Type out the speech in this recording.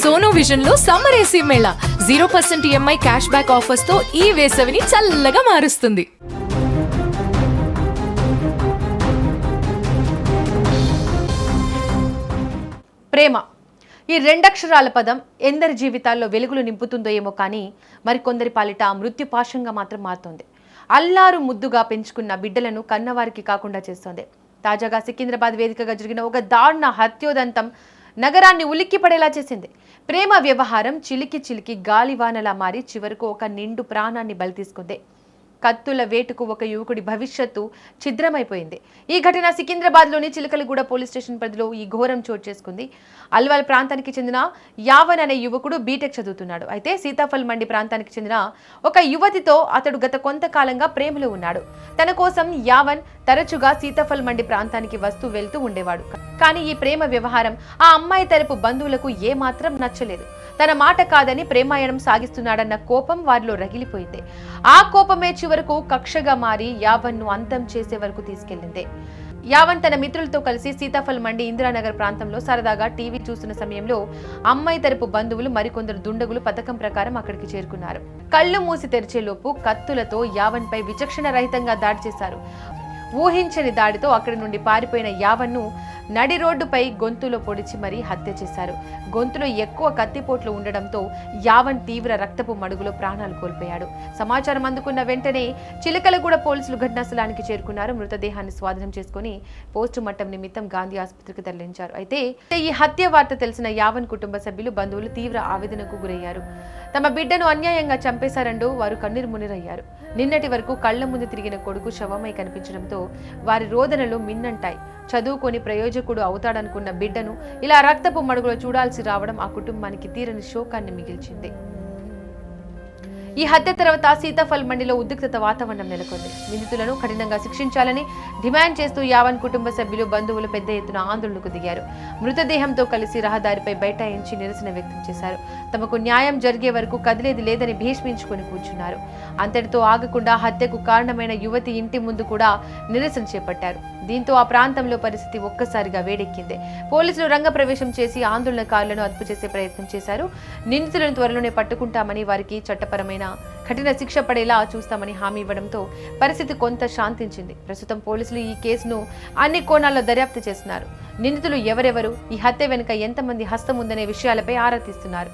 Sono vision లో summer AC Mela 0% EMI cash back offers తో ఈ వేసవిని చల్లగా మారుస్తుంది. ప్రేమ ఈ రెండక్షరాల పదం ఎందరి జీవితాల్లో వెలుగులు నింపుతుందో ఏమో కానీ మరికొందరి పాలిట మృత్యుపాశంగా మాత్రం మారుతోంది. అల్లారు ముద్దుగా పెంచుకున్న బిడ్డలను కన్నవారికి కాకుండా చేస్తోంది. తాజాగా సికింద్రాబాద్ వేదికగా జరిగిన ఒక దారుణ హత్యోదంతం నగరాన్ని ఉలిక్కిపడేలా చేసింది. ప్రేమ వ్యవహారం చిలికి చిలికి గాలివానలా మారి చివరకు ఒక నిండు ప్రాణాన్ని బలి తీసుకుంది. కత్తుల వేటుకు ఒక యువకుడి భవిష్యత్తు ఛిద్రమైపోయింది. ఈ ఘటన సికింద్రాబాద్లోని చిలకలగూడ పోలీస్ స్టేషన్ పరిధిలో ఈ ఘోరం చోటు చేసుకుంది. అల్వాల్ ప్రాంతానికి చెందిన యావన్ అనే యువకుడు బీటెక్ చదువుతున్నాడు. అయితే సీతాఫల్ మండి ప్రాంతానికి చెందిన ఒక యువతితో అతడు గత కొంతకాలంగా ప్రేమలో ఉన్నాడు. తన కోసం యావన్ తరచుగా సీతాఫల్ మండి ప్రాంతానికి వస్తూ వెళ్తూ ఉండేవాడు. కానీ ఈ ప్రేమ వ్యవహారం ఆ అమ్మాయి తరపు బంధువులకు ఏమాత్రం నచ్చలేదు. తన మాట కాదని ప్రేమాయణం సాగిస్తున్నాడన్న కోపం వారిలో రగిలిపోయింది. ఆ కోపమే చివరకు కక్షగా మారి యావన్ను అంతం చేసే వరకు తీసుకెళ్లింది. యావన్ తన మిత్రులతో కలిసి సీతాఫల్ మండి ఇందిరానగర్ ప్రాంతంలో సరదాగా టీవీ చూస్తున్న సమయంలో అమ్మాయి తరపు బంధువులు మరికొందరు దుండగులు పథకం ప్రకారం అక్కడికి చేరుకున్నారు. కళ్ళు మూసి తెరిచేలోపు కత్తులతో యావన్ పై విచక్షణ రహితంగా దాడి చేశారు. ఊహించని దాడితో అక్కడి నుండి పారిపోయిన యావన్ను నడి రోడ్డుపై గొంతులో పొడిచి మరీ హత్య చేశారు. గొంతులో ఎక్కువ కత్తిపోట్లు ఉండడంతో యావన్ తీవ్ర రక్తపు మడుగులో ప్రాణాలు కోల్పోయాడు. సమాచారం అందుకున్న వెంటనే చిలకలగూడ పోలీసులు ఘటనాస్థలానికి చేరుకున్నారు. మృతదేహాన్ని స్వాధీనం చేసుకుని పోస్టుమార్టం నిమిత్తం గాంధీ ఆసుపత్రికి తరలించారు. అయితే ఈ హత్య వార్త తెలిసిన యావన్ కుటుంబ సభ్యులు బంధువులు తీవ్ర ఆవేదనకు గురయ్యారు. తమ బిడ్డను అన్యాయంగా చంపేశారంటూ వారు కన్నీరు మున్నీరయ్యారు. నిన్నటి వరకు కళ్ల ముందు తిరిగిన కొడుకు శవమై కనిపించడంతో వారి రోదనలు మిన్నంటాయి. చదువుకొని ప్రయోజకుడు అవుతాడనుకున్న బిడ్డను ఇలా రక్తపు మడుగులో చూడాల్సి రావడం ఆ కుటుంబానికి తీరని శోకాన్ని మిగిల్చింది. ఈ హత్య తర్వాత సీతాఫల్ మండిలో ఉద్రిక్తత వాతావరణం నెలకొంది. నిందితులను కఠినంగా శిక్షించాలని డిమాండ్ చేస్తూ యావన్ కుటుంబ సభ్యులు బంధువులు పెద్ద ఎత్తున ఆందోళనకు దిగారు. మృతదేహంతో కలిసి రహదారిపై బైఠాయించి నిరసన వ్యక్తం చేశారు. తమకు న్యాయం జరిగే వరకు కదిలేది లేదని భీష్మించుకుని కూర్చున్నారు. అంతటితో ఆగకుండా హత్యకు కారణమైన యువతి ఇంటి ముందు కూడా నిరసన చేపట్టారు. దీంతో ఆ ప్రాంతంలో పరిస్థితి ఒక్కసారిగా వేడెక్కింది. పోలీసులు రంగప్రవేశం చేసి ఆందోళనకారులను అదుపు చేసే ప్రయత్నం చేశారు. నిందితులను త్వరలోనే పట్టుకుంటామని, వారికి చట్టపరమైన కఠిన శిక్ష పడేలా చూస్తామని హామీ ఇవ్వడంతో పరిస్థితి కొంత శాంతించింది. ప్రస్తుతం పోలీసులు ఈ కేసును అన్ని కోణాల్లో దర్యాప్తు చేస్తున్నారు. నిందితులు ఎవరెవరు, ఈ హత్య వెనుక ఎంతమంది హస్తం ఉందనే విషయాలపై ఆరా తీస్తున్నారు.